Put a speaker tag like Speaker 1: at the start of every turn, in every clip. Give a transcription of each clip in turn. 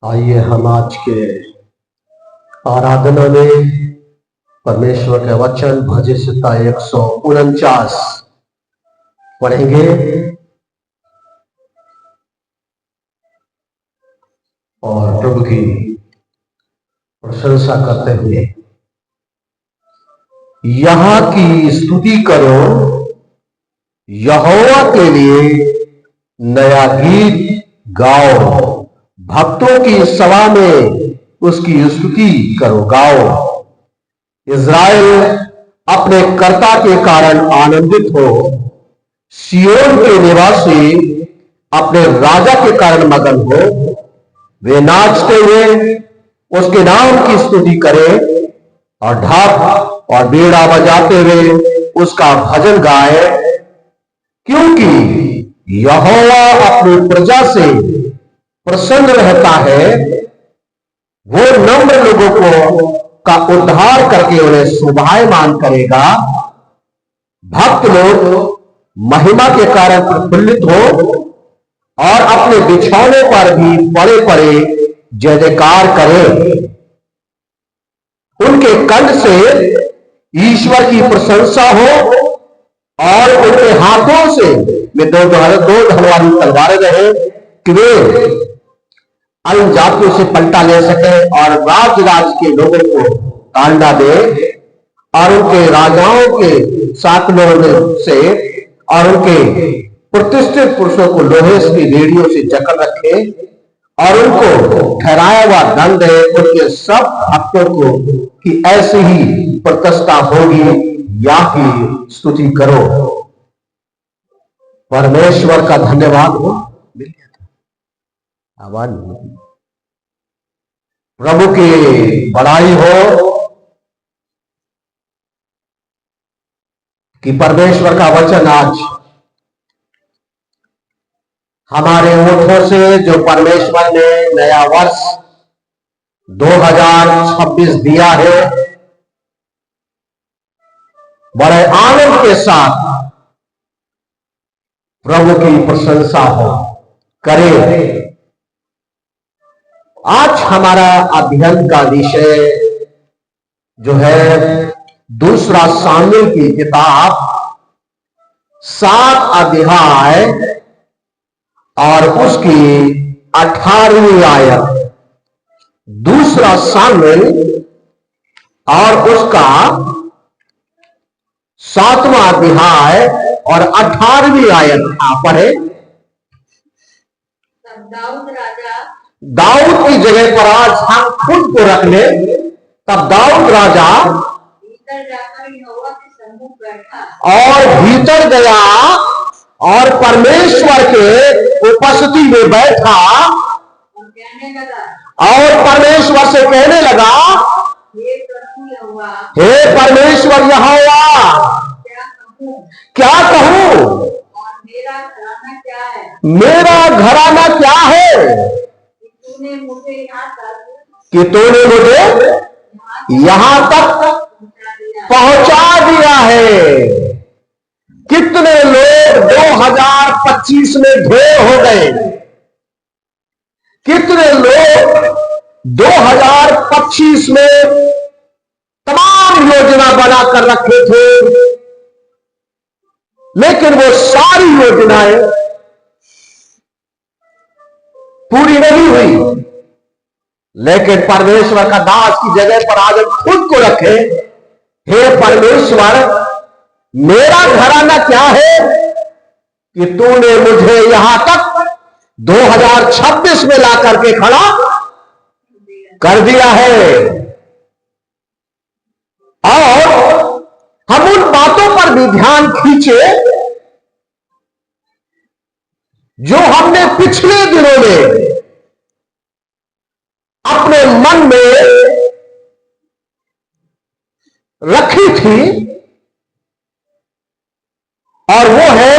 Speaker 1: आइए हम आज के आराधना में परमेश्वर के वचन भजन संहिता 149 पढ़ेंगे और प्रभु की प्रशंसा करते हुए यहां की स्तुति करो, यहोवा के लिए नया गीत गाओ, भक्तों की सभा में उसकी स्तुति करो, गाओ। इज़राइल अपने कर्ता के कारण आनंदित हो, सियोन के निवासी अपने राजा के कारण मगन हो। वे नाचते हुए उसके नाम की स्तुति करें और ढाक और बीड़ा बजाते हुए उसका भजन गाए, क्योंकि यहोवा अपनी प्रजा से प्रसन्न रहता है। वो नम्र लोगों को का उद्धार करके उन्हें शोभायमान करेगा। भक्त लोग महिमा के कारण प्रफुल्लित हो और अपने बिछौने पर भी पड़े पड़े जय जयकार करें। उनके कंठ से ईश्वर की प्रशंसा हो और उनके हाथों से दो धन वाली तलवारें रहे कि वे अन्य जातियों से पलटा ले सके और राज के लोगों को कांडा दे और उनके राजाओं के साथलों से और उनके प्रतिष्ठित पुरुषों को लोहे की रेडियों से जकड़ रखे और उनको ठहराया हुआ दंड दे। उनके सब भक्तों को कि ऐसी ही प्रतिष्ठा होगी, या की स्तुति करो। परमेश्वर का धन्यवाद हो। आवाज प्रभु की बड़ाई हो कि परमेश्वर का वचन आज हमारे ओठों से जो परमेश्वर ने नया वर्ष 2026 दिया है, बड़े आनंद के साथ प्रभु की प्रशंसा हो करे। आज हमारा अध्ययन का विषय जो है दूसरा सामुएल की किताब 7 अध्याय और उसकी 18वीं आयत। दूसरा सामुएल और उसका 7वां अध्याय और 18वीं आयत पढ़े। दाऊद की जगह पर आज हम खुद को रख ले। तब दाऊद राजा भीतर जाकर यहोवा के सम्मुख बैठा और भीतर गया और परमेश्वर के उपस्थिति में बैठा और कहने लगा और परमेश्वर से कहने लगा, हे परमेश्वर यहोवा, क्या कहूं? मेरा घराना क्या है कि तूने मुझे यहां तक पहुंचा दिया है। कितने लोग 2025 में ढेर हो गए। कितने लोग 2025 में तमाम योजना बनाकर रखे थे, लेकिन वो सारी योजनाएं पूरी नहीं हुई। लेकिन परमेश्वर का दास की जगह पर आज हम खुद को रखे, हे परमेश्वर, मेरा घराना क्या है कि तूने मुझे यहां तक 2026 में ला करके खड़ा कर दिया है। और हम उन बातों पर भी ध्यान खींचे जो हमने पिछले दिनों में अपने मन में रखी थी, और वो है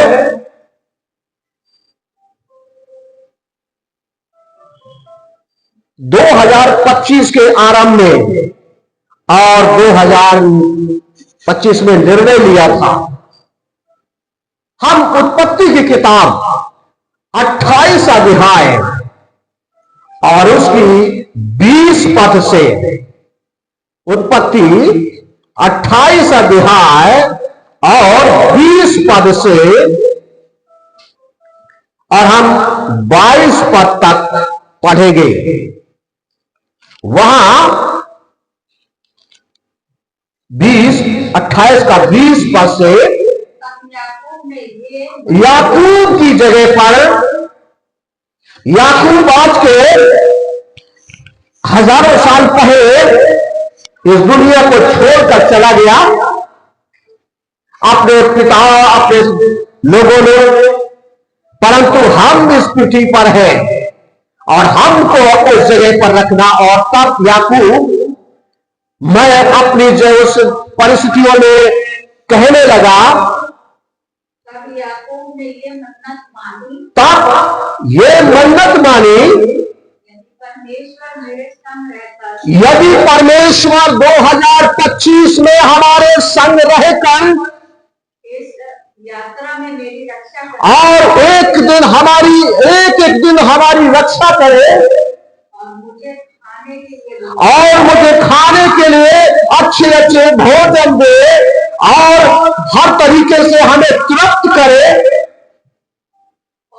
Speaker 1: 2025 के आरंभ में और 2025 में निर्णय लिया था हम उत्पत्ति की किताब 28 अध्याय और उसकी 20 पद से, उत्पत्ति 28 अध्याय और 20 पद से, और हम 22 पद तक पढ़ेंगे। वहां 28 का 20 पद से याकूब की जगह पर, याकूब आज के हजारों साल पहले इस दुनिया को छोड़कर चला गया अपने पिता, अपने लोगों ने, परंतु हम इस पृथ्वी पर हैं और हमको उस जगह पर रखना। और तब याकूब, मैं अपनी जो उस परिस्थितियों में कहने लगा, तब याकूब ने ये मन्नत मानी, तब ये मन्नत मानी, यदि परमेश्वर 2025 में हमारे संग रहकर इस यात्रा में मेरी रक्षा करे और एक दिन हमारी रक्षा करे और मुझे खाने के लिए अच्छे अच्छे भोजन दे और हर तरीके से हमें तृप्त करे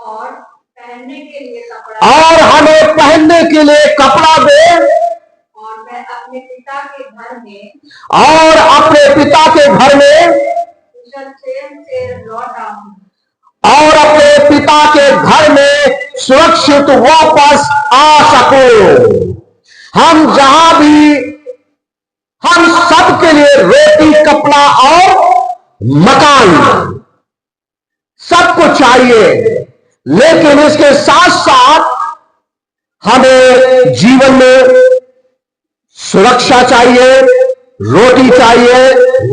Speaker 1: और हमें पहनने के लिए कपड़ा दे और मैं अपने पिता के घर में और अपने पिता के घर में सुरक्षित वापस आ सकूं। हम जहां भी, हम सबके लिए रोटी, कपड़ा और मकान सबको चाहिए, लेकिन इसके साथ साथ हमें जीवन में सुरक्षा चाहिए, रोटी चाहिए,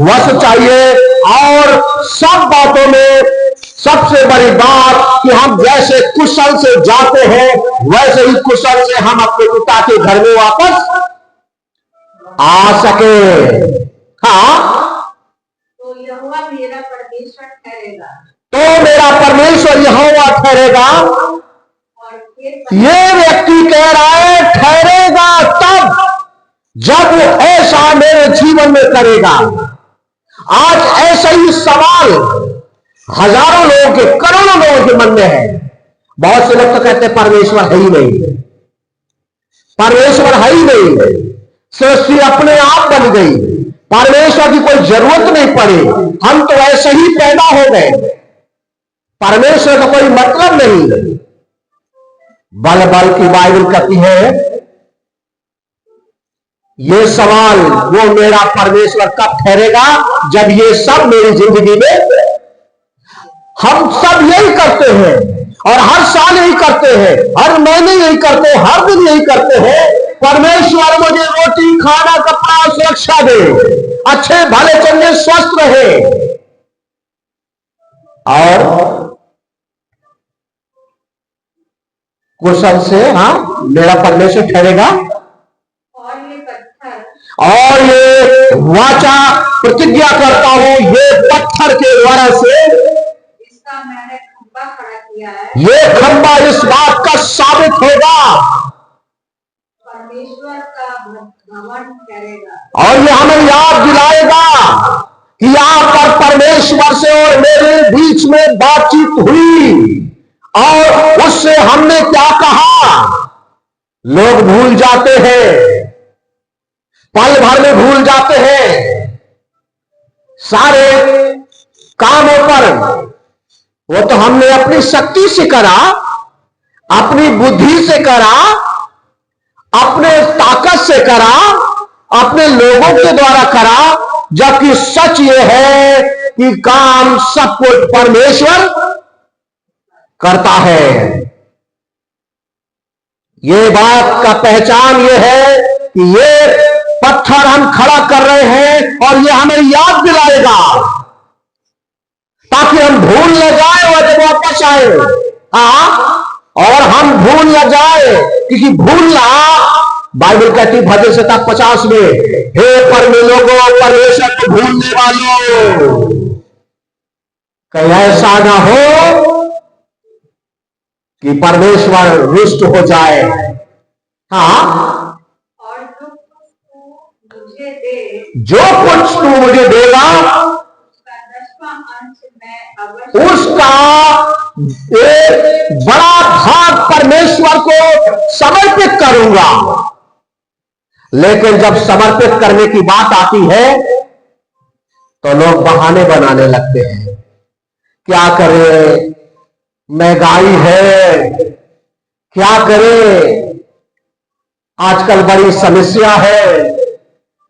Speaker 1: वस्त्र चाहिए, और सब बातों में सबसे बड़ी बात कि हम जैसे कुशल से जाते हैं वैसे ही कुशल से हम अपने पिता के घर में वापस आ सके। हाँ, तो यहोवा मेरा परमेश्वर ठहरेगा, तो मेरा परमेश्वर यहोवा ठहरेगा। ये व्यक्ति कह रहा है ठहरेगा तब जब वो ऐसा मेरे जीवन में करेगा। आज ऐसा ही सवाल हजारों लोगों के, करोड़ों लोगों के मन में है। बहुत से लोग तो कहते हैं परमेश्वर है ही नहीं, परमेश्वर है ही नहीं, सृष्टि अपने आप बन गई, परमेश्वर की कोई जरूरत नहीं पड़ी, हम तो ऐसे ही पैदा हो गए, परमेश्वर का कोई मतलब नहीं। बल्कि बाइबल कहती है ये सवाल, वो मेरा परमेश्वर कब ठहरेगा, जब ये सब मेरी जिंदगी में, हम सब यही करते हैं और हर साल यही करते हैं, हर महीने यही करते हैं, हर दिन यही करते हैं, परमेश्वर मुझे रोटी, खाना, कपड़ा, सुरक्षा दे, अच्छे भले चंगे स्वस्थ रहे, और कुशल से, हाँ, मेरा परमेश्वर ठहरेगा। और ये वाचा प्रतिज्ञा करता हूं, ये पत्थर के द्वारा से इसका मैंने खंबा खड़ा किया है, ये खंबा इस बात का साबित होगा, परमेश्वर का भवन करेगा, और ये हमें याद दिलाएगा कि यहां पर परमेश्वर से और मेरे बीच में बातचीत हुई और उससे हमने क्या कहा। लोग भूल जाते हैं, पल भर में भूल जाते हैं, सारे कामों पर वो तो हमने अपनी शक्ति से करा, अपनी बुद्धि से करा, अपने ताकत से करा, अपने लोगों के द्वारा करा, जबकि सच ये है कि काम सब कुछ परमेश्वर करता है। ये बात का पहचान ये है कि ये पत्थर हम खड़ा कर रहे हैं और ये हमें याद दिलाएगा ताकि हम भूल न जाए और जब वापस आए। हाँ, और हम भूल न जाए, क्योंकि भूलना, बाइबल कहती भजन 50 में, हे परमे लोगों, परमेश्वर को भूलने वालों, कहीं ऐसा ना हो कि परमेश्वर रुष्ट हो जाए, हाँ,
Speaker 2: और जो कुछ तू मुझे दे,
Speaker 1: जो कुछ तू मुझे देगा
Speaker 2: उसका 10वां अंश मैं अवश्य
Speaker 1: उसका एक बड़ा भाग परमेश्वर को समर्पित करूंगा। लेकिन जब समर्पित करने की बात आती है तो लोग बहाने बनाने लगते हैं। क्या करें, महंगाई है, क्या करें, आजकल बड़ी समस्या है,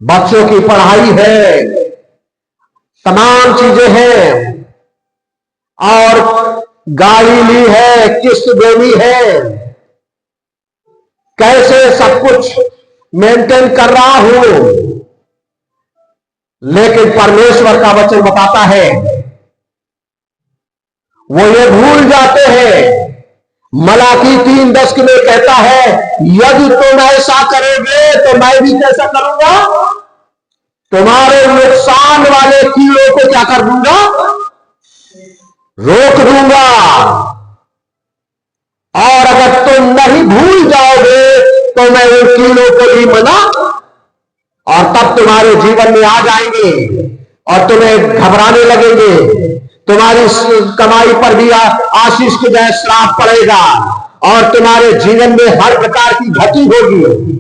Speaker 1: बच्चों की पढ़ाई है, तमाम चीजें हैं, और गाड़ी ली है, किस्त देनी है, कैसे सब कुछ मेंटेन कर रहा हूं। लेकिन परमेश्वर का वचन बताता है, वो ये भूल जाते हैं। मलाकी 3:10 में कहता है, यदि तुम ऐसा करोगे तो मैं भी कैसा करूंगा, तुम्हारे नुकसान वाले कीड़ों को क्या कर दूंगा, रोक दूंगा। और अगर तुम नहीं भूल जाओगे तो मैं उन कीड़ों को भी मना, और तब तुम्हारे जीवन में आ जाएंगे और तुम्हें घबराने लगेंगे। तुम्हारी कमाई पर भी आशीष की बजाय श्राप पड़ेगा, और तुम्हारे जीवन में हर प्रकार की घटी होगी,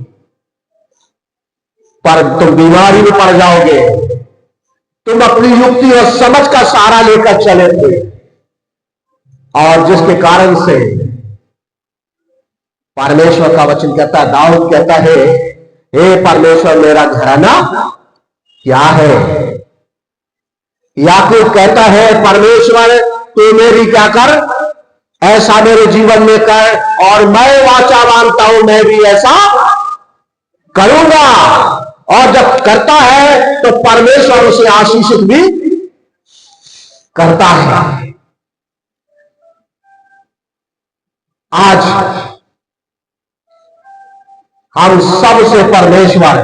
Speaker 1: पर तुम बीमारी में पड़ जाओगे। तुम अपनी युक्ति और समझ का सहारा लेकर चले थे, और जिसके कारण से परमेश्वर का वचन कहता है, दाऊद कहता है, हे परमेश्वर मेरा घराना क्या है। याकूब कहता है, परमेश्वर तू मेरी क्या कर, ऐसा मेरे जीवन में कर, और मैं वाचा मानता हूं मैं भी ऐसा करूंगा। और जब करता है तो परमेश्वर उसे आशीषित भी करता है। आज हम सबसे परमेश्वर,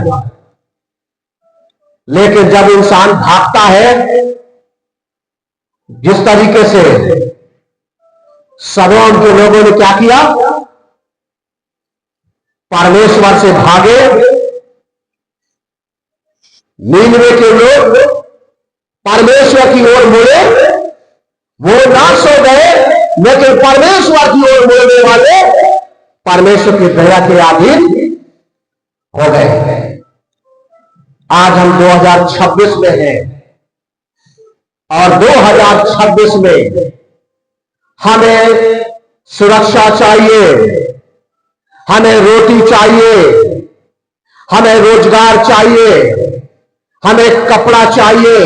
Speaker 1: लेकिन जब इंसान भागता है, जिस तरीके से सदोम के लोगों ने क्या किया, परमेश्वर से भागे। नीनवे के लोग परमेश्वर की ओर मुड़े, वो ना सो गए, लेकिन परमेश्वर की ओर मुड़ने वाले परमेश्वर की दया के अधीन हो गए। आज हम 2026 में हैं, और 2026 में हमें सुरक्षा चाहिए, हमें रोटी चाहिए, हमें रोजगार चाहिए, हमें कपड़ा चाहिए,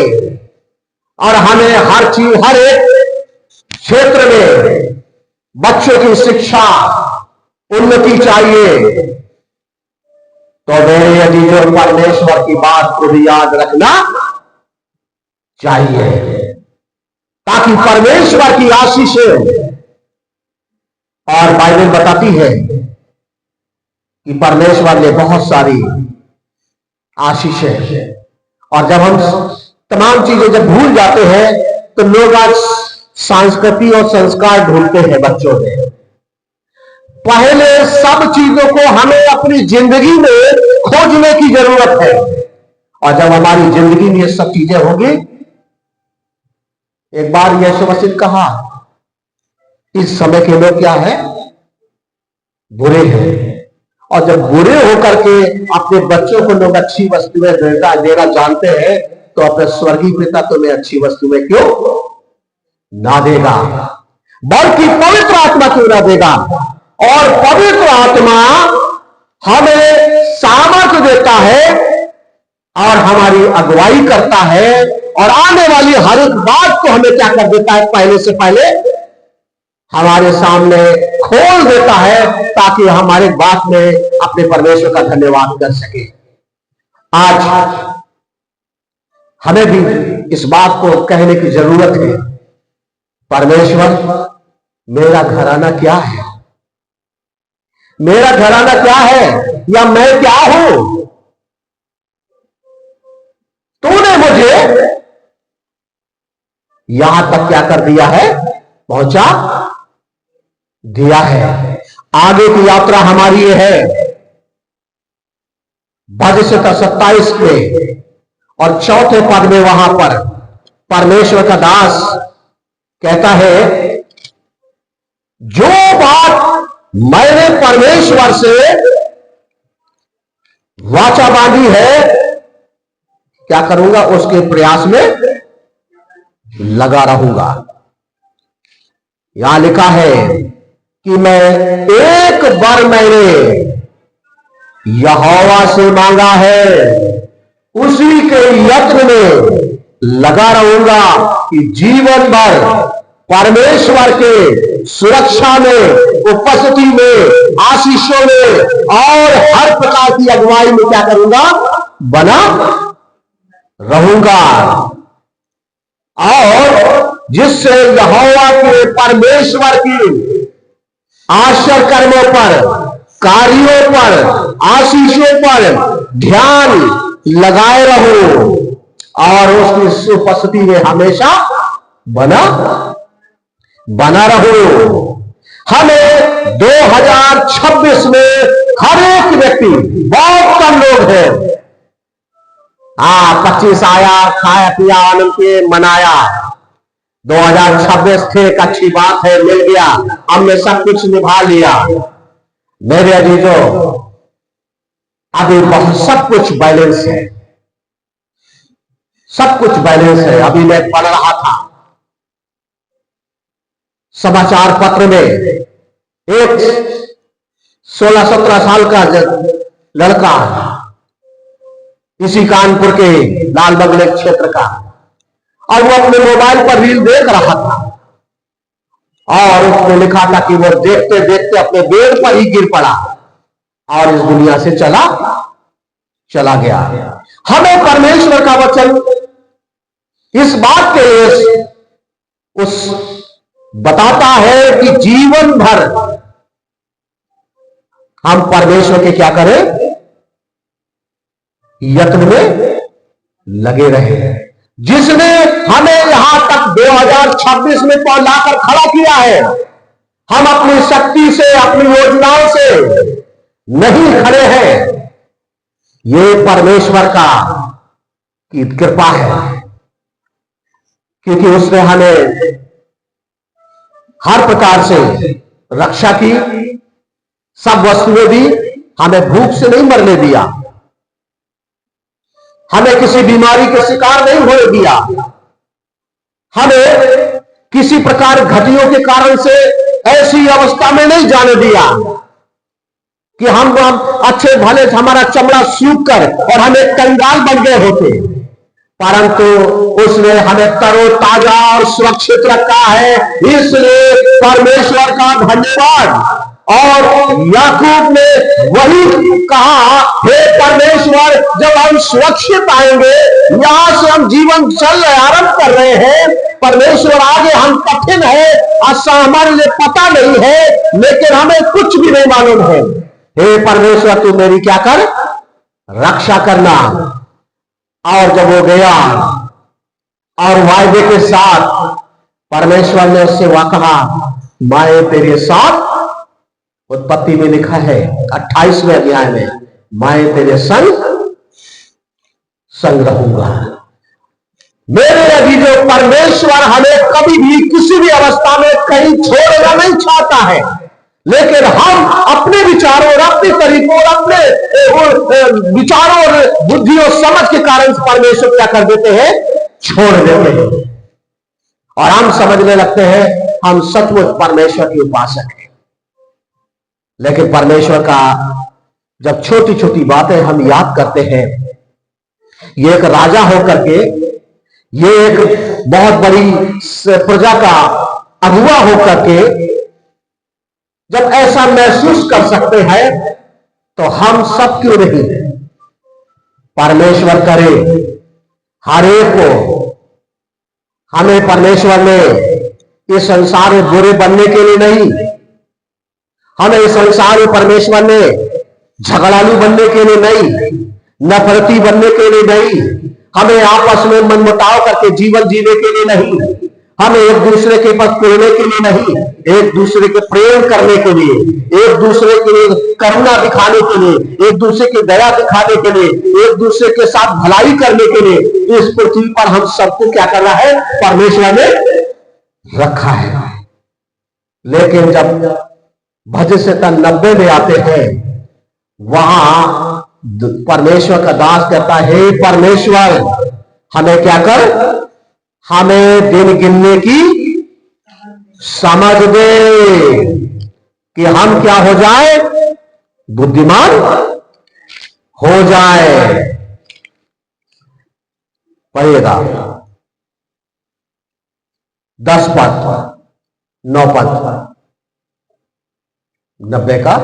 Speaker 1: और हमें हर चीज, हर एक क्षेत्र में बच्चों की शिक्षा, उन्नति चाहिए। तो मेरे अजीजों, परमेश्वर की बात को भी याद रखना चाहिए, ताकि परमेश्वर की आशीषें, और बाइबल बताती है कि परमेश्वर ने बहुत सारी आशीषें, और जब हम तमाम चीजें जब भूल जाते हैं तो लोग आज संस्कृति और संस्कार ढूंढते हैं बच्चों में। पहले सब चीजों को हमें अपनी जिंदगी में खोजने की जरूरत है, और जब हमारी जिंदगी में ये सब चीजें होंगी, एक बार यीशु मसीह ने कहा, इस समय के लोग क्या है, बुरे हैं, और जब बुरे होकर के अपने बच्चों को लोग अच्छी वस्तुएं देना जानते हैं, तो अपने स्वर्गीय पिता तुम्हें अच्छी वस्तुएं क्यों ना देगा, बल्कि पवित्र आत्मा क्यों ना देगा। और पवित्र आत्मा हमें सामर्थ्य देता है, और हमारी अगुवाई करता है, और आने वाली हर एक बात को हमें क्या कर देता है, पहले से पहले हमारे सामने खोल देता है, ताकि हमारे बात में अपने परमेश्वर का धन्यवाद कर सके। आज हमें भी इस बात को कहने की जरूरत है, परमेश्वर मेरा घराना क्या है, मेरा घराना क्या है, या मैं क्या हूं। तूने मुझे यहां तक क्या कर दिया है, पहुंचा दिया है। आगे की यात्रा हमारी ये है भजन 27 में और 4 पद में वहां पर परमेश्वर का दास कहता है, जो बात मैंने परमेश्वर से वाचा बांधी है, क्या करूंगा, उसके प्रयास में लगा रहूंगा। यहां लिखा है कि मैं एक बार मैंने यहोवा से मांगा है, उसी के यत्न में लगा रहूंगा कि जीवन भर परमेश्वर के सुरक्षा में, उपस्थिति में, आशीषों में और हर प्रकार की अगुवाई में क्या करूंगा, बना रहूंगा। और जिससे यहोवा के परमेश्वर की आश्चर्य कर्मों पर, कार्यों पर, आशीषों पर ध्यान लगाए रहो और उसकी उपस्थिति में हमेशा बना रहो। हमें 2026 में हर एक व्यक्ति, बहुत कम लोग हैं, 25 आया, खाया पिया, आनंद के मनाया, 2026 थे, एक अच्छी बात है, मिल गया, हमने सब कुछ निभा लिया। मेरे अजीजों, अभी बहुत सब कुछ बैलेंस है, सब कुछ बैलेंस है। अभी मैं पढ़ रहा था समाचार पत्र में, एक 16-17 साल का लड़का, इसी कानपुर के लाल बंगले क्षेत्र का, और वो अपने मोबाइल पर रील देख रहा था और उसने लिखा था कि वो देखते देखते अपने बेड पर ही गिर पड़ा और इस दुनिया से चला गया। हमें परमेश्वर का वचन इस बात के लिए उस बताता है कि जीवन भर हम परमेश्वर के क्या करें, यत्न में लगे रहे। जिसने हमें यहां तक 2026 में लाकर खड़ा किया है, हम अपनी शक्ति से, अपनी योजनाओं से नहीं खड़े हैं, ये परमेश्वर की कृपा है, क्योंकि उसने हमें हर प्रकार से रक्षा की, सब वस्तुएं दी, हमें भूख से नहीं मरने दिया, हमें किसी बीमारी के शिकार नहीं होने दिया, हमें किसी प्रकार घटियों के कारण से ऐसी अवस्था में नहीं जाने दिया कि हम अच्छे भले हमारा चमड़ा सूख कर और हम एक कंगाल बन गए होते, परंतु उसने हमें तरोताजा और सुरक्षित रखा है। इसलिए परमेश्वर का धन्यवाद। और याकूब ने वही कहा, हे परमेश्वर, जब हम सुरक्षित आएंगे, यहां से हम जीवन चल रहे, आरंभ कर रहे हैं, परमेश्वर आगे हम कठिन है, हमारे पता नहीं है, लेकिन हमें कुछ भी नहीं मालूम है। हे परमेश्वर, तू मेरी क्या कर, रक्षा करना। और जब वो गया और वायदे के साथ परमेश्वर ने उससे वह कहा, मैं तेरे साथ, उत्पत्ति में लिखा है 28वें अध्याय में, मैं तेरे संग रहूंगा। मेरे अजीजों, परमेश्वर हमें कभी भी किसी भी अवस्था में कहीं छोड़ना नहीं चाहता है, लेकिन हम अपने विचारों और अपने तरीकों और अपने विचारों और बुद्धि और समझ के कारण परमेश्वर क्या कर देते हैं, छोड़ देते हैं, और हम समझने लगते हैं हम सचमुच परमेश्वर के उपासक हैं। लेकिन परमेश्वर का जब छोटी छोटी बातें हम याद करते हैं, ये एक राजा होकर के, ये एक बहुत बड़ी प्रजा का अगुवा होकर के जब ऐसा महसूस कर सकते हैं, तो हम सब क्यों नहीं, परमेश्वर करे हर एक को। हमें परमेश्वर ने इस संसार में बुरे बनने के लिए नहीं, हमें इस संसार में परमेश्वर ने झगड़ालू बनने के लिए नहीं, नफरती बनने के लिए नहीं, हमें आपस में मनमुटाव करके जीवन जीने के लिए नहीं, हम एक दूसरे के पास तुलने के लिए नहीं, एक दूसरे के प्रेम करने के लिए, एक दूसरे के लिए करुणा दिखाने के लिए, एक दूसरे की दया दिखाने के लिए, एक दूसरे के साथ भलाई करने के लिए इस पृथ्वी पर हम सबको क्या करना है, परमेश्वर ने रखा है। लेकिन जब भजन संहिता 90 में आते हैं, वहां परमेश्वर का दास कहता है, हे परमेश्वर हमें क्या कर, हमें दिन गिनने की समझ दे कि हम क्या हो जाए, बुद्धिमान हो जाए। पढ़िएगा 10 पद 9 पद 90 का।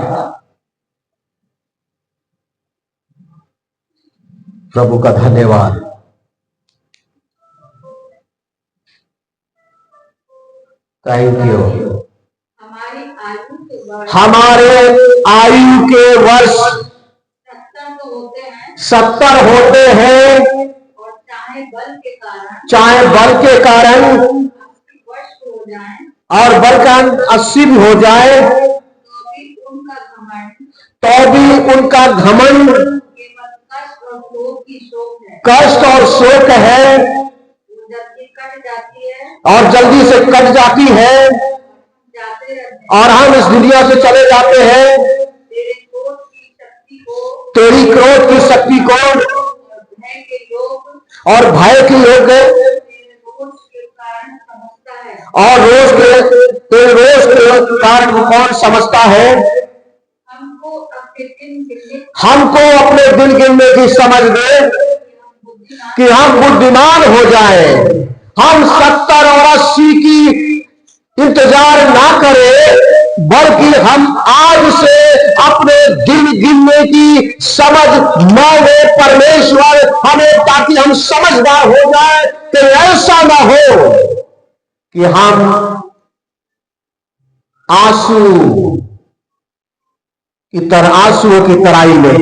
Speaker 1: प्रभु का धन्यवाद। Thank you. हमारे आयु के वर्ष 70 होते हैं,
Speaker 2: और चाहे
Speaker 1: बल के कारण और बल का 80 भी हो जाए, तो भी उनका घमंड कष्ट और शोक है, और जल्दी से कट जाती है, और हम इस दुनिया से चले जाते हैं। तेरी क्रोध की शक्ति को और भय के योग और रोज के कारण कौन समझता है। हमको अपने दिन गिनने की समझ दे कि हम बुद्धिमान हो जाए। हम 70 और 80 की इंतजार ना करें, बल्कि हम आज से अपने दिन गिनने की समझ मांगे परमेश्वर हमें, ताकि हम समझदार हो जाए कि ऐसा ना हो कि हम आंसुओं की तराई में।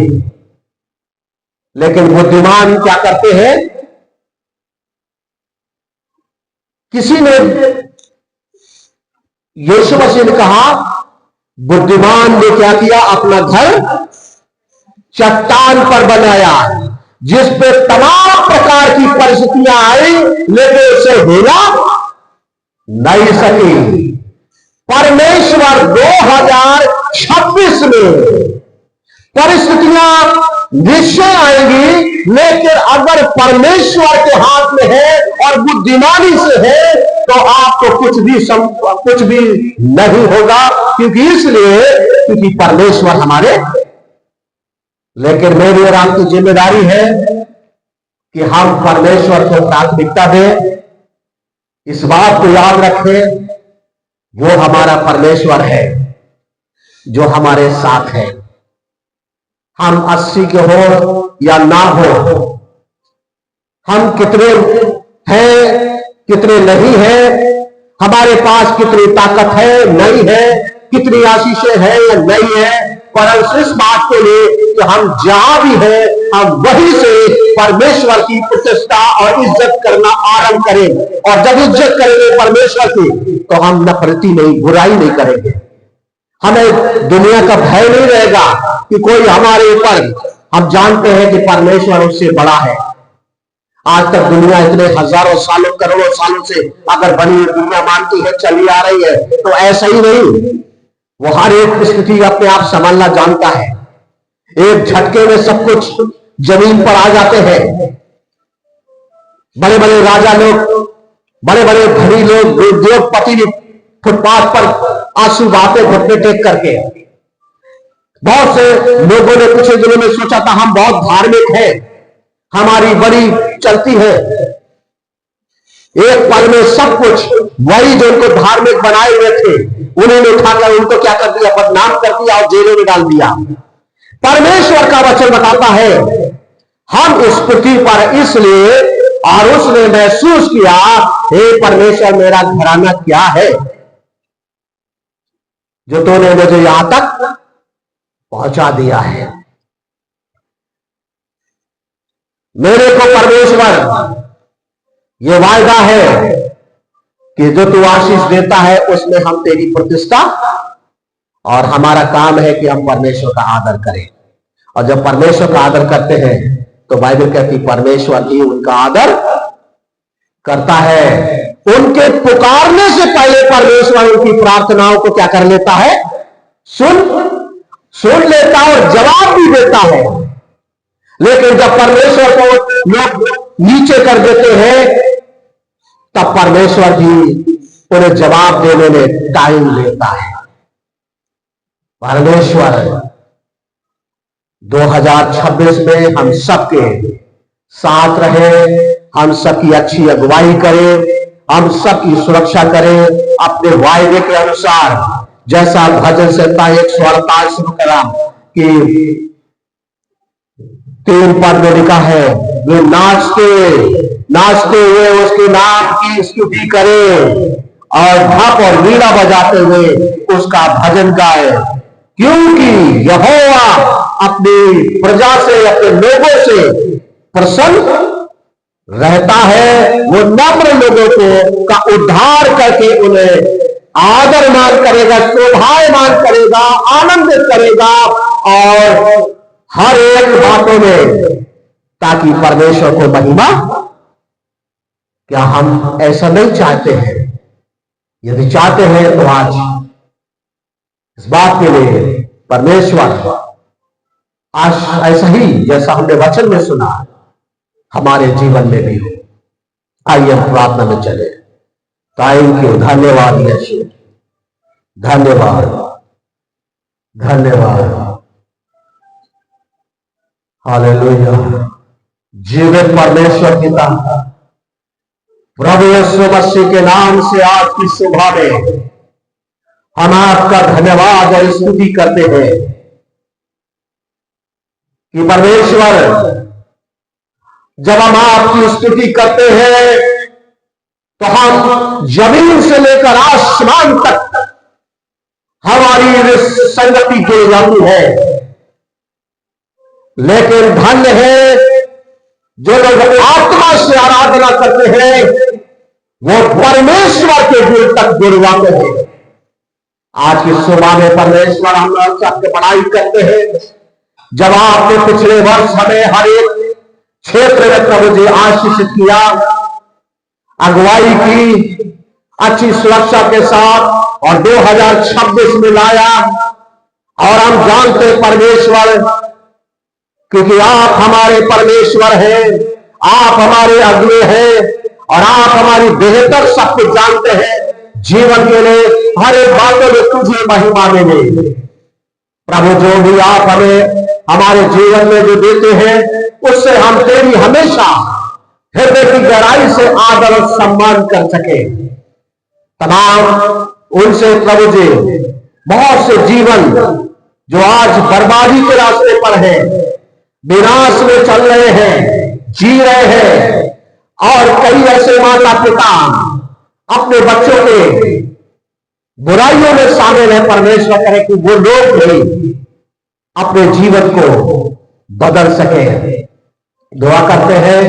Speaker 1: लेकिन बुद्धिमान क्या करते हैं, किसी ने यीशु मसीह ने कहा, बुद्धिमान ने क्या किया, अपना घर चट्टान पर बनाया, जिस पे तमाम प्रकार की परिस्थितियां आई, लेकिन उसे हिला नहीं सकी। परमेश्वर 2026 में परिस्थितियां निश्चय आएंगी, लेकिन अगर परमेश्वर के हाथ में है और बुद्धिमानी से है, तो आपको कुछ भी नहीं होगा। क्योंकि परमेश्वर हमारे। लेकिन मेरी और आपकी जिम्मेदारी है कि हम परमेश्वर को प्राथमिकता दें। इस बात को याद रखें, वो हमारा परमेश्वर है जो हमारे साथ है। हम 80 के हो या ना हो, हम कितने हैं कितने नहीं है, हमारे पास कितनी ताकत है नहीं है, कितनी आशीषें हैं या नहीं है, पर इस बात को ले कि हम जहां भी हैं, हम वहीं से परमेश्वर की प्रतिष्ठा और इज्जत करना आरंभ करें। और जब इज्जत करेंगे परमेश्वर की, तो हम नफरती नहीं, बुराई नहीं करेंगे। हमें दुनिया का भय नहीं रहेगा कि कोई हमारे ऊपर, हम जानते हैं कि परमेश्वर उससे बड़ा है। आज तक दुनिया इतने हजारों सालों करोड़ों सालों से अगर बनी हुई दुनिया मानती है, चली आ रही है, तो ऐसा ही नहीं, वो हर एक स्थिति अपने आप संभालना जानता है। एक झटके में सब कुछ जमीन पर आ जाते हैं। बड़े बड़े राजा लोग, बड़े बड़े धनी लोग, उद्योगपति फुटपाथ पर आंसू बहाते घुटने टेक करके। बहुत से लोगों ने पिछले दिनों में सोचा था हम बहुत धार्मिक हैं, हमारी बड़ी चलती है। एक पल में सब कुछ वही जो उनको धार्मिक बनाए हुए थे, उन्होंने उठाकर उनको क्या कर दिया, बदनाम कर दिया और जेलों में डाल दिया। परमेश्वर का वचन बताता है हम इस पृथ्वी पर इसलिए, और उसने महसूस किया, हे परमेश्वर मेरा घराना क्या है जो तूने मुझे यहां तक पहुंचा दिया है। मेरे को परमेश्वर ये वायदा है कि जो तू आशीष देता है उसमें हम तेरी प्रतिष्ठा, और हमारा काम है कि हम परमेश्वर का आदर करें। और जब परमेश्वर का आदर करते हैं तो बाइबल कहती परमेश्वर भी उनका आदर करता है। उनके पुकारने से पहले परमेश्वर उनकी प्रार्थनाओं को क्या कर लेता है? सुन लेता है और जवाब भी देता है। लेकिन जब परमेश्वर को लोग नीचे कर देते हैं तब परमेश्वर भी उन्हें जवाब देने में टाइम लेता है। परमेश्वर 2026 में हम सबके साथ रहे, हम सबकी अच्छी अगुवाई करें, हम सबकी सुरक्षा करें अपने वायदे के अनुसार। जैसा भजन संहिता 148 शुरू करा कि 3 पद में लिखा है, वे नाचते हुए उसके नाम की स्तुति करें और ढप और वीणा बजाते हुए उसका भजन गाए, क्योंकि यहोवा अपनी प्रजा से, अपने लोगों से प्रसन्न रहता है। वो नम्र लोगों को का उद्धार करके उन्हें आदर मान करेगा, शोभायमान करेगा, आनंदित करेगा और हर एक बातों में, ताकि परमेश्वर को महिमा। क्या हम ऐसा नहीं चाहते हैं? यदि चाहते हैं तो आज इस बात के लिए परमेश्वर आज ऐसा ही जैसा हमने वचन में सुना हमारे जीवन में भी हो। आइए हम प्रार्थना में चले। थैंक यू, धन्यवाद यीशु, धन्यवाद, धन्यवाद, हालेलुया। जीवित परमेश्वर पिता प्रभु यीशु मसीह के नाम से आज की सुबह में हम आपका धन्यवाद और स्तुति करते हैं कि परमेश्वर जब हम आपकी स्तुति करते हैं तो हम जमीन से लेकर आसमान तक हमारी संगति जुड़ जाती है। लेकिन धन्य है जो लोग आत्मा से आराधना करते हैं, वो परमेश्वर के दिल तक जुड़ जाते हैं। आज की सुबह में परमेश्वर हम लोग सबके बड़ाई करते हैं। जब आपने पिछले वर्ष हमें हर एक क्षेत्र में प्रभु जी आशीषित किया, अगुवाई की अच्छी सुरक्षा के साथ और 2026 में लाया, और हम जानते परमेश्वर क्योंकि आप हमारे परमेश्वर हैं, आप हमारे अगुवे हैं और आप हमारी बेहतर सब कुछ जानते हैं। जीवन के लिए हर एक बातों में तुझे महिमा देने प्रभु, जो भी आप हमें हमारे जीवन में जो देते हैं उससे हम तेरी हमेशा हृदय की गहराई से आदर और सम्मान कर सके। तमाम उनसे प्रभु जी बहुत से जीवन जो आज बर्बादी के रास्ते पर है, विनाश में चल रहे हैं, जी रहे हैं, और कई ऐसे माता पिता अपने बच्चों के बुराइयों में शामिल है। परमेश्वर करे कि वो लोग भी अपने जीवन को बदल सके। दुआ करते हैं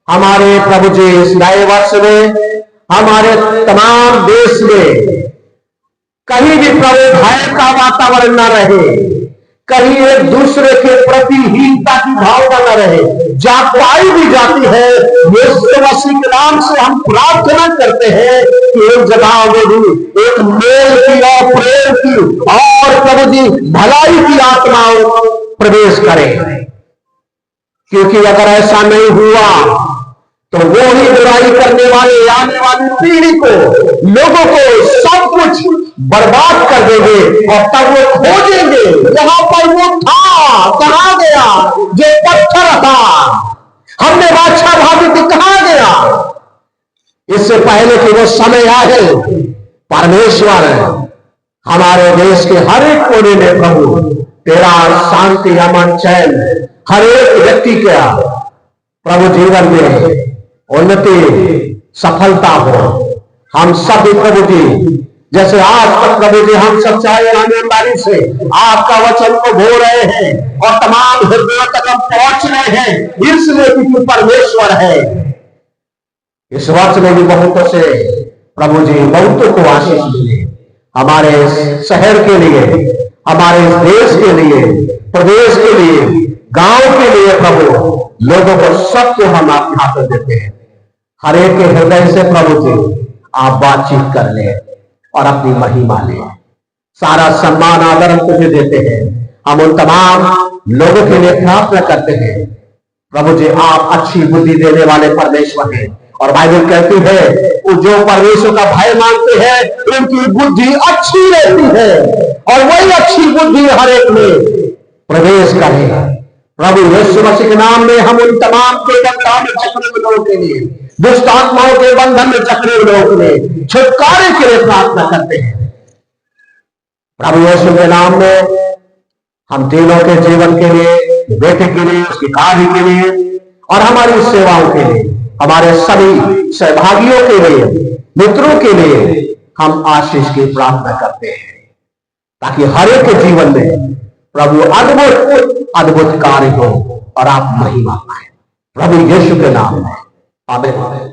Speaker 1: हमारे प्रभु जी इस नए वर्ष में हमारे तमाम देश में कहीं भी प्रभु भय का वातावरण न रहे, कहीं एक दूसरे के प्रति हीनता की भावना न रहे। जहां पाई भी जाती है, यीशु मसीह के नाम से हम प्रार्थना करते हैं कि एक जगह में भी एक मेल की और प्रेम की और प्रभु जी भलाई की आत्माओं प्रवेश करें। क्योंकि अगर ऐसा नहीं हुआ तो वो ही बुराई करने वाले आने वाली पीढ़ी को, लोगों को सब कुछ बर्बाद कर देंगे और तब वो खोजेंगे यहां पर वो था, कहां गया जो पत्थर था, हमने बादशाह भाभी थी, कहां गया। इससे पहले कि वो समय आए, परमेश्वर हमारे देश के हर एक कोने में प्रभु तेरा शांति, अमन, चैन हर एक व्यक्ति का प्रभु जीवन में उन्नति, सफलता हो। हम सब प्रभु जी जैसे आज तक प्रभु जी हम सच्चाई और ईमानदारी से आपका वचन को भो रहे हैं और तमाम हृदयों तक हम पहुंच रहे हैं, इसलिए क्योंकि परमेश्वर है। इस वर्ष में भी बहुतों से प्रभु जी बहुतों को आशीष मिले, हमारे शहर के लिए, हमारे देश के लिए, प्रदेश के लिए, गांव के लिए प्रभु लोगों को सबको हम आपके हाथ में देते हैं। हर एक के हृदय से प्रभु जी आप बातचीत कर ले और अपनी महिमा ले। सारा सम्मान आदर हम तुझे देते हैं। हम उन तमाम लोगों के लिए प्रार्थना करते हैं प्रभु जी, आप अच्छी बुद्धि देने वाले परमेश्वर हैं। और बाइबल कहती है वो जो परमेश्वर का भय मानते हैं उनकी बुद्धि अच्छी रहती है और वही अच्छी बुद्धि हर एक में प्रवेश करेगा। प्रभु यीशु मसीह के नाम में हम उन तमाम के बंधन में जकड़े हुए लोगों के लिए, दुष्ट आत्माओं के बंधन में जकड़े हुए लोगों के लिए छुटकारे के लिए प्रार्थना करते हैं। प्रभु यीशु के नाम में हम तीनों के जीवन के लिए, बेटे के लिए, उसके कार्य के लिए और हमारी सेवाओं के लिए, हमारे सभी सहभागियों के लिए, मित्रों के लिए हम आशीष की प्रार्थना करते हैं ताकि हर एक के जीवन में प्रभु अद्भुत अद्भुत कार्य हो और आप महिमा पाए। प्रभु यीशु के नाम में आमीन।